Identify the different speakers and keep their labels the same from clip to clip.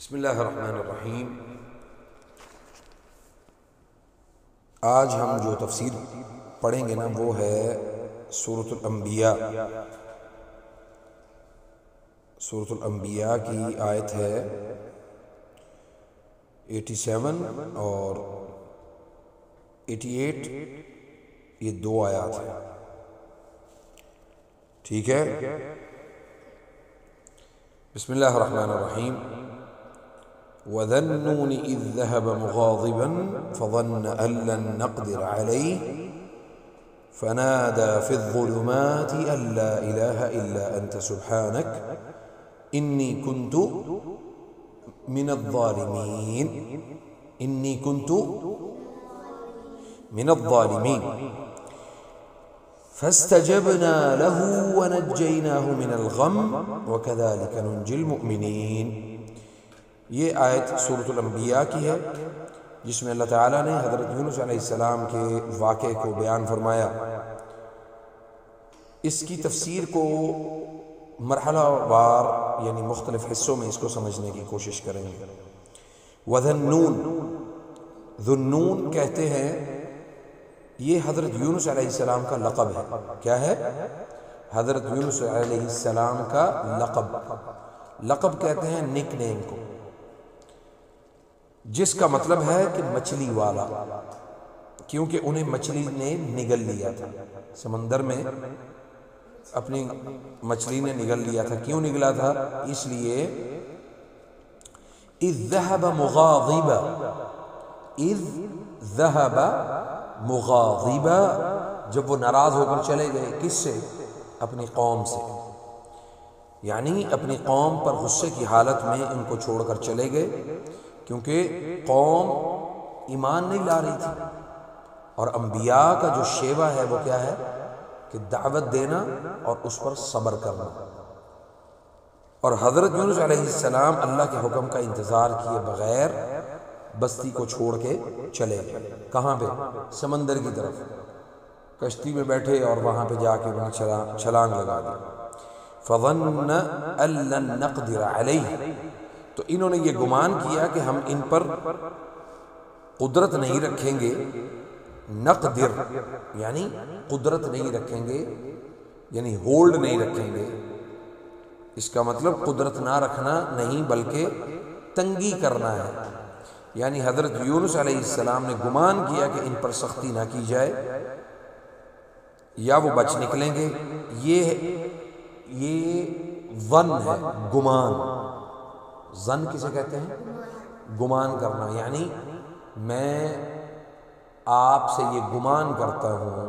Speaker 1: بسم اللہ الرحمن الرحیم۔ آج ہم جو تفسیر پڑھیں گے نا وہ ہے سورۃ الانبیاء۔ سورۃ الانبیاء کی آیت ہے 87 اور 88، یہ دو آیات ہیں، ٹھیک ہے۔ بسم اللہ الرحمن الرحیم۔ وَذَا النُّونِ إِذ ذَهَبَ مُغَاضِبًا فَظَنَّ أَن لَّن نَّقْدِرَ عَلَيْهِ فَنَادَىٰ فِي الظُّلُمَاتِ أَن لَّا إِلَٰهَ إِلَّا أَنتَ سُبْحَانَكَ إِنِّي كُنتُ مِنَ الظَّالِمِينَ إِنِّي كُنتُ مِنَ الظَّالِمِينَ فَاسْتَجَبْنَا لَهُ وَنَجَّيْنَاهُ مِنَ الْغَمِّ وَكَذَٰلِكَ نُنجِي الْمُؤْمِنِينَ۔ یہ آیت سورۃ الانبیاء کی ہے، جس میں اللہ تعالیٰ نے حضرت یونس علیہ السلام کے واقعے کو بیان فرمایا۔ اس کی تفسیر کو مرحلہ وار یعنی مختلف حصوں میں اس کو سمجھنے کی کوشش کریں گے۔ وَذَا النُّونِ، ذو النون کہتے ہیں، یہ حضرت یونس علیہ السلام کا لقب ہے۔ کیا ہے؟ حضرت یونس علیہ السلام کا لقب کہتے ہیں نک نیم کو، جس کا مطلب ہے کہ مچھلی والا، کیونکہ انہیں مچھلی نے نگل لیا تھا سمندر میں، اپنی مچھلی نے نگل لیا تھا۔ کیوں نگلا تھا؟ اس لیے اذ ذهب مغاضبا، اذ ذهب مغاضبا، جب وہ ناراض ہو کر چلے گئے، کس سے؟ اپنی قوم سے، یعنی اپنی قوم پر غصے کی حالت میں ان کو چھوڑ کر چلے گئے، کیونکہ قوم ایمان نہیں لا رہی تھی۔ اور انبیاء کا جو شیوہ ہے وہ کیا ہے کہ دعوت دینا اور اس پر صبر کرنا۔ اور حضرت یونس علیہ السلام اللہ کے حکم کا انتظار کیے بغیر بستی کو چھوڑ کے چلے گئے۔ کہاں پہ؟ سمندر کی طرف، کشتی میں بیٹھے اور وہاں پہ جا کے انہوں نے چھلانگ لگا دی۔ فَظَنَّ أَن لَّن نَّقْدِرَ عَلَيْهِ، تو انہوں نے یہ گمان کیا کہ ہم ان پر قدرت نہیں رکھیں گے۔ نقدر یعنی قدرت نہیں رکھیں گے، یعنی ہولڈ نہیں رکھیں گے۔ اس کا مطلب قدرت نہ رکھنا نہیں بلکہ تنگی کرنا ہے، یعنی حضرت یونس علیہ السلام نے گمان کیا کہ ان پر سختی نہ کی جائے یا وہ بچ نکلیں گے۔ یہ ظن ہے، گمان۔ ظن کسے کہتے ہیں؟ گمان کرنا، یعنی میں آپ سے یہ گمان کرتا ہوں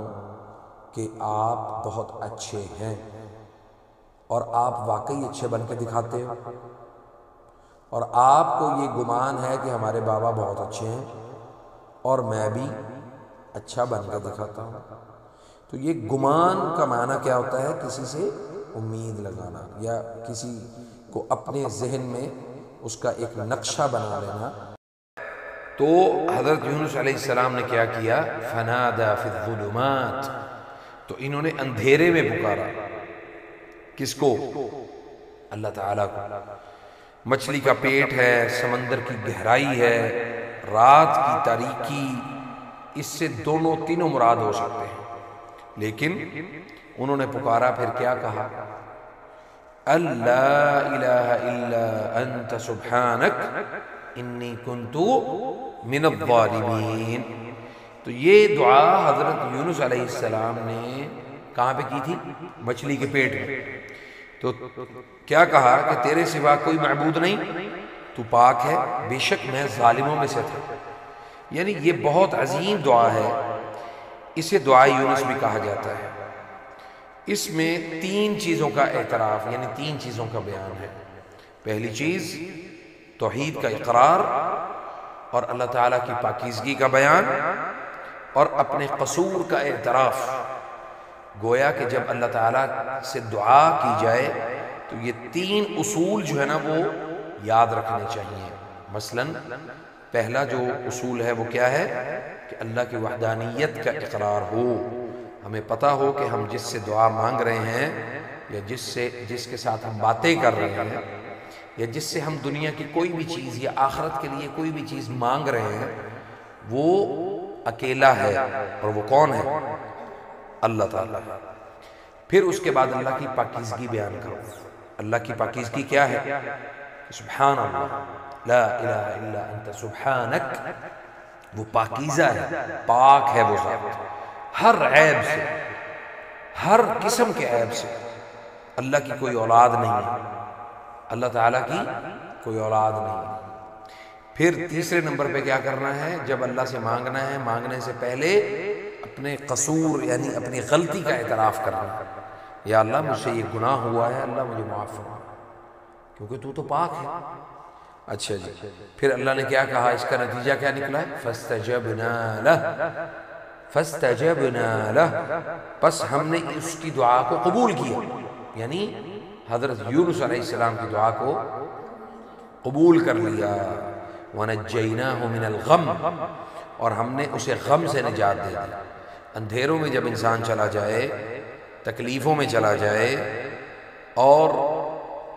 Speaker 1: کہ آپ بہت اچھے ہیں، اور آپ واقعی اچھے بن کے دکھاتے ہو، اور آپ کو یہ گمان ہے کہ ہمارے بابا بہت اچھے ہیں اور میں بھی اچھا بن کے دکھاتا ہوں۔ تو یہ گمان کا معنی کیا ہوتا ہے؟ کسی سے امید لگانا، یا کسی کو اپنے ذہن میں اس کا ایک نقشہ بنا لینا۔ تو حضرت یونس علیہ السلام نے کیا کیا؟ فَنَادَىٰ فِي الظُّلُمَاتِ، تو انہوں نے اندھیرے میں پکارا۔ کس کو؟ اللہ تعالیٰ کو۔ مچھلی کا پیٹ ہے، سمندر کی گہرائی ہے، رات کی تاریکی، اس سے تینوں مراد ہو سکتے ہیں، لیکن انہوں نے پکارا، پھر کیا کہا؟ اللہ الہ الا انت سبحانک انی کنت من الظالمین۔ تو یہ دعا حضرت یونس علیہ السلام نے کہاں پہ کی تھی؟ مچھلی کے پیٹ میں۔ تو کیا کہا کہ تیرے سوا کوئی معبود نہیں، تو پاک ہے، بے شک میں ظالموں میں سے تھا۔ یعنی یہ بہت عظیم دعا ہے، اسے دعا یونس بھی کہا جاتا ہے۔ اس میں 3 چیزوں کا اعتراف، یعنی 3 چیزوں کا بیان ہے۔ پہلی چیز توحید کا اقرار اور اللہ تعالیٰ کی پاکیزگی کا بیان، اور اپنے قصور کا اعتراف۔ گویا کہ جب اللہ تعالیٰ سے دعا کی جائے تو یہ 3 اصول جو ہے نا وہ یاد رکھنے چاہیے۔ مثلاً پہلا جو اصول ہے وہ کیا ہے کہ اللہ کی وحدانیت کا اقرار ہو، ہمیں پتہ ہو کہ ہم جس سے دعا مانگ رہے ہیں یا جس کے ساتھ ہم باتیں کر رہے ہیں، یا جس سے ہم دنیا کی کوئی بھی چیز یا آخرت کے لیے کوئی بھی چیز مانگ رہے ہیں وہ اکیلا ہے، اور وہ کون ہے؟ اللہ تعالیٰ ہے۔ پھر اس کے بعد اللہ کی پاکیزگی بیان کرو۔ اللہ کی پاکیزگی کیا ہے؟ سبحان اللہ، لا الہ الا انت سبحانک، وہ پاکیزہ ہے، پاک ہے وہ ذات ہر عیب سے، ہر قسم کے عیب سے۔ اللہ کی کوئی اولاد نہیں ہے، اللہ تعالیٰ کی کوئی اولاد نہیں ہے۔ پھر تیسرے نمبر پہ کیا کرنا ہے؟ جب اللہ سے مانگنا ہے، مانگنے سے پہلے اپنے قصور یعنی اپنی غلطی کا اعتراف کرنا ہے۔ یا اللہ مجھ سے یہ گناہ ہوا ہے، اللہ مجھے معاف فرما، کیونکہ تو پاک ہے۔ اچھا جی، پھر اللہ نے کیا کہا؟ اس کا نتیجہ کیا نکلا ہے؟ فَاسْتَجَبْنَا لَهُ، فَاسْتَجَبْنَا لَهُ، پس ہم نے اس کی دعا کو قبول کیا، یعنی حضرت یونس علیہ السلام کی دعا کو قبول کر لیا۔ وَنَجَّيْنَاهُ مِنَ الْغَمِّ، اور ہم نے اسے غم سے نجات دے دی۔ اندھیروں میں جب انسان چلا جائے، تکلیفوں میں چلا جائے، اور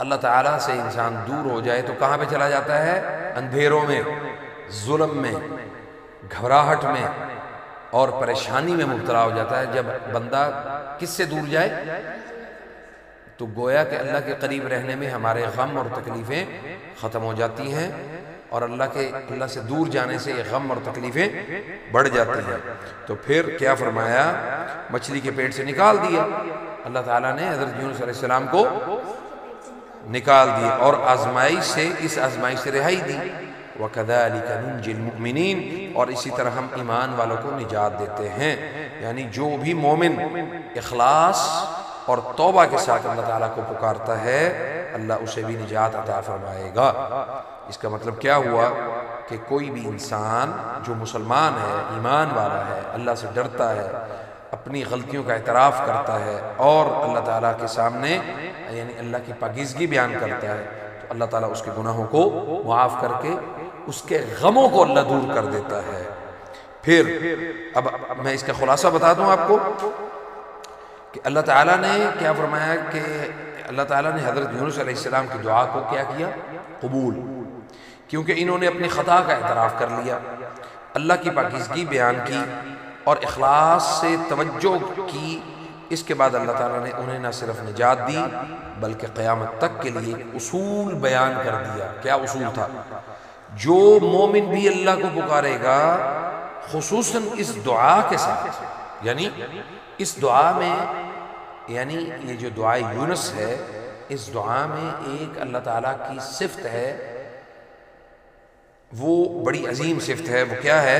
Speaker 1: اللہ تعالیٰ سے انسان دور ہو جائے تو کہاں پہ چلا جاتا ہے؟ اندھیروں میں، ظلم میں، گھبراہٹ میں اور پریشانی میں مبتلا ہو جاتا ہے۔ جب بندہ کس سے دور جائے تو گویا کہ اللہ کے قریب رہنے میں ہمارے غم اور تکلیفیں ختم ہو جاتی ہیں، اور اللہ سے دور جانے سے یہ غم اور تکلیفیں بڑھ جاتی ہیں۔ تو پھر کیا فرمایا؟ مچھلی کے پیٹ سے نکال دیا اللہ تعالیٰ نے، حضرت یونس علیہ السلام کو نکال دیا، اور آزمائش سے، اس آزمائش سے رہائی دی۔ وَكَذَلِكَ نُنْجِي الْمُؤْمِنِينَ، اور اسی طرح ہم ایمان والوں کو نجات دیتے ہیں۔ یعنی جو بھی مومن اخلاص اور توبہ کے ساتھ اللہ تعالیٰ کو پکارتا ہے، اللہ اسے بھی نجات عطا فرمائے گا۔ اس کا مطلب کیا ہوا کہ کوئی بھی انسان جو مسلمان ہے، ایمان والا ہے، اللہ سے ڈرتا ہے، اپنی غلطیوں کا اعتراف کرتا ہے، اور اللہ تعالیٰ کے سامنے یعنی اللہ کی پاکیزگی بیان کرتا ہے، تو اللہ تعالیٰ اس کے گناہوں کو معاف کر کے اس کے غموں کو اللہ دور کر دیتا ہے۔ پھر اب میں اس کا خلاصہ بتا دوں آپ کو کہ اللہ تعالیٰ نے کیا فرمایا کہ اللہ تعالیٰ نے حضرت یونس علیہ السلام کی دعا کو کیا کیا؟ قبول، کیونکہ انہوں نے اپنی خطا کا اعتراف کر لیا، اللہ کی پاکیزگی بیان کی اور اخلاص سے توجہ کی۔ اس کے بعد اللہ تعالیٰ نے انہیں نہ صرف نجات دی بلکہ قیامت تک کے لیے اصول بیان کر دیا۔ کیا اصول تھا؟ جو مومن بھی اللہ کو پکارے گا، خصوصاً اس دعا کے ساتھ، یعنی اس دعا میں، یعنی یہ جو دعائے یونس ہے، اس دعا میں ایک اللہ تعالیٰ کی صفت ہے، وہ بڑی عظیم صفت ہے۔ وہ کیا ہے؟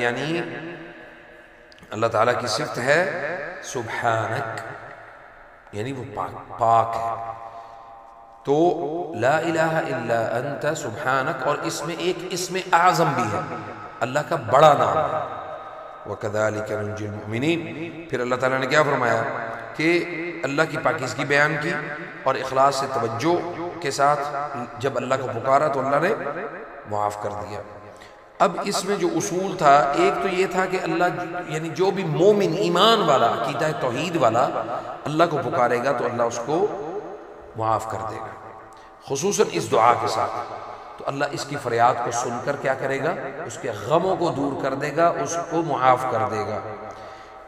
Speaker 1: یعنی اللہ تعالیٰ کی صفت ہے سبحانک، یعنی وہ پاک ہے۔ تو لا الہ الا انت سبحانک، اور اس میں ایک اسم اعظم بھی ہے، اللہ کا بڑا نام ہے، وَكَذَلِكَ نُنْجِي الْمُؤْمِنِينَ۔ پھر اللہ تعالیٰ نے کیا فرمایا کہ اللہ کی پاکیزگی بیان کی اور اخلاص سے توجہ کے ساتھ جب اللہ کو پکارا تو اللہ نے معاف کر دیا۔ اب اس میں جو اصول تھا، ایک تو یہ تھا کہ اللہ یعنی جو بھی مومن ایمان والا، عقیدہ توحید والا اللہ کو پکارے گا تو اللہ اس کو معاف کر دے گا، خصوصاً اس دعا کے ساتھ۔ تو اللہ اس کی فریاد کو سن کر کیا کرے گا؟ اس کے غموں کو دور کر دے گا، اس کو معاف کر دے گا۔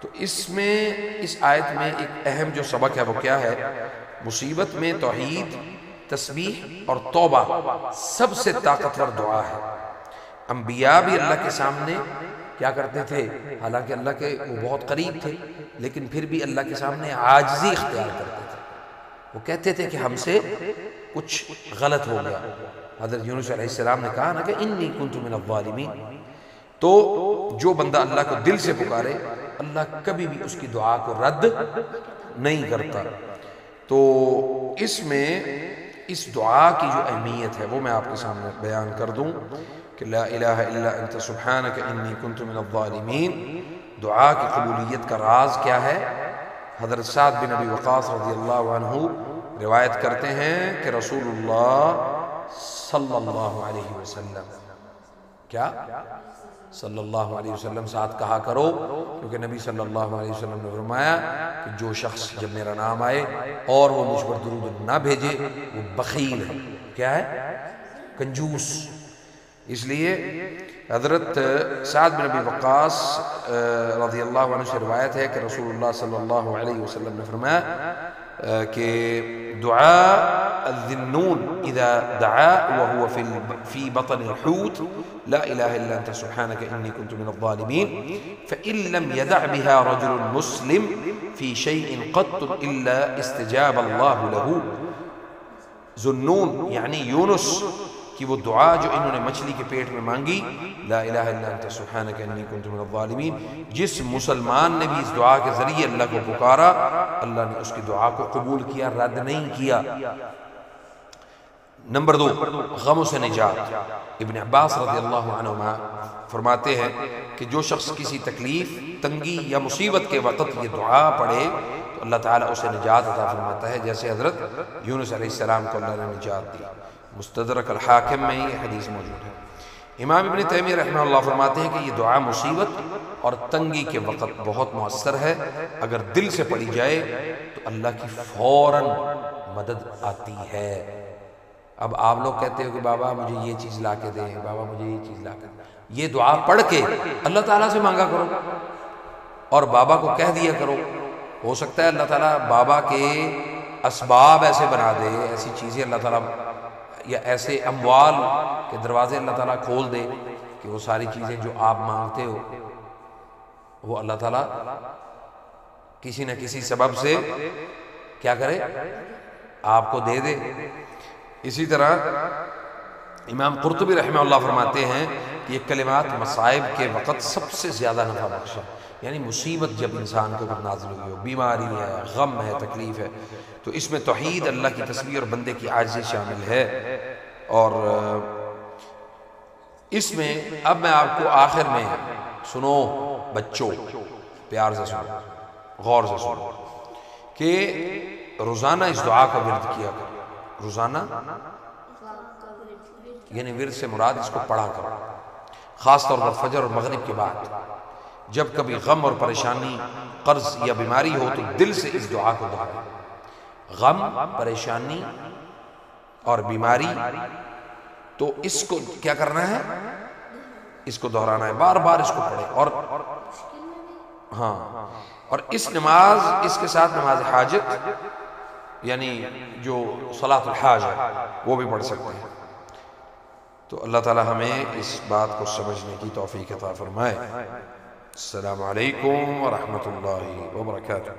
Speaker 1: تو اس میں، اس آیت میں ایک اہم جو سبق ہے وہ کیا ہے؟ مصیبت میں توحید، تسبیح اور توبہ سب سے طاقتور دعا ہے۔ انبیاء بھی اللہ کے سامنے کیا کرتے تھے؟ حالانکہ اللہ کے وہ بہت قریب تھے، لیکن پھر بھی اللہ کے سامنے عاجزی اختیار کرتے تھے۔ وہ کہتے تھے کہ ہم سے کچھ غلط ہو گیا۔ حضرت یونس علیہ السلام نے کہا نا کہ انی کنت من الظالمین۔ تو جو بندہ اللہ کو دل سے پکارے، اللہ کبھی بھی اس کی دعا کو رد نہیں کرتا۔ تو اس میں اس دعا کی جو اہمیت ہے وہ میں آپ کے سامنے بیان کر دوں کہ لا الہ الا انت سبحانک انی کنت من الظالمین۔ دعا کی قبولیت کا راز کیا ہے؟ حضرت سعد بن ابی وقاص رضی اللہ عنہ روایت کرتے ہیں کہ رسول اللہ صلی اللہ علیہ وسلم کیا صلی اللہ علیہ وسلم ساتھ کہا کرو، کیونکہ نبی صلی اللہ علیہ وسلم نے فرمایا کہ جو شخص جب میرا نام آئے اور وہ مجھ پر درود نہ بھیجے وہ بخیل ہے. کیا ہے؟ کنجوس. اس لیے حضرت سعد بن ابی وقاص رضی اللہ عنہ سے روایت ہے کہ رسول اللہ صلی اللہ علیہ وسلم نے فرمایا کہ دعاء الذنون اذا دعا وهو في بطن الحوت لا اله الا انت سبحانك اني كنت من الظالمين فان لم يدع بها رجل مسلم في شيء قط الا استجاب الله له. ذنون یعنی یونس کہ وہ دعا جو انہوں نے مچھلی کے پیٹ میں مانگی، لا الہ الا انت سبحانک انی کنت من الظالمین، جس مسلمان نے بھی اس دعا کے ذریعے اللہ کو پکارا، اللہ نے اس کی دعا کو قبول کیا، رد نہیں کیا. نمبر 2، غموں سے نجات. ابن عباس رضی اللہ عنہما فرماتے ہیں کہ جو شخص کسی تکلیف، تنگی یا مصیبت کے وقت یہ دعا پڑھے تو اللہ تعالیٰ اسے نجات عطا فرماتا ہے، جیسے حضرت یونس علیہ السلام کو اللہ نے نجات دی. مستدرک الحاکم میں یہ حدیث موجود ہے. امام ابن تیمیہ رحمہ اللہ فرماتے ہیں کہ یہ دعا مصیبت اور تنگی کے وقت بہت مؤثر ہے. اگر دل سے پڑھی جائے تو اللہ کی فوراً مدد آتی ہے. اب آپ لوگ کہتے ہو کہ بابا مجھے یہ چیز لا کے دیں، بابا مجھے یہ چیز لا کے دیں. یہ دعا پڑھ کے اللہ تعالیٰ سے مانگا کرو اور بابا کو کہہ دیا کرو. ہو سکتا ہے اللہ تعالیٰ بابا کے اسباب ایسے بنا دے، ایسی چیزیں اللہ تعالیٰ یا ایسے اموال کے دروازے اللہ تعالیٰ کھول دے کہ وہ ساری چیزیں جو آپ مانگتے ہو وہ اللہ تعالیٰ کسی نہ کسی سبب سے کیا کرے، آپ کو دے دے. اسی طرح امام قرطبی رحمہ اللہ فرماتے ہیں کہ یہ کلمات مصائب کے وقت سب سے زیادہ نفع بخش ہے. یعنی مصیبت جب انسان کو نازل ہوئی ہو، بیماری ہے، غم ہے، تکلیف ہے، تو اس میں توحید، اللہ کی تسبیح اور بندے کی عاجزی شامل ہے. اور اس میں اب میں آپ کو آخر میں سنو بچوں، پیار سے سنو، غور سے سنو کہ روزانہ اس دعا کا ورد کیا کرو. روزانہ یعنی ورد سے مراد اس کو پڑھا کرو، خاص طور پر فجر اور مغرب کے بعد. جب کبھی غم اور پریشانی، قرض یا بیماری ہو تو دل سے اس دعا کو دہراؤ. غم، پریشانی اور بیماری، تو اس کو کیا کرنا ہے؟ اس کو دہرانا ہے، بار بار اس کو پڑھے. اور ہاں، اور اس نماز، اس کے ساتھ نماز حاجت یعنی جو صلاۃ الحاج ہے وہ بھی پڑھ سکتے ہیں. تو اللہ تعالی ہمیں اس بات کو سمجھنے کی توفیق عطا فرمائے. السلام علیکم ورحمۃ اللہ وبرکاتہ.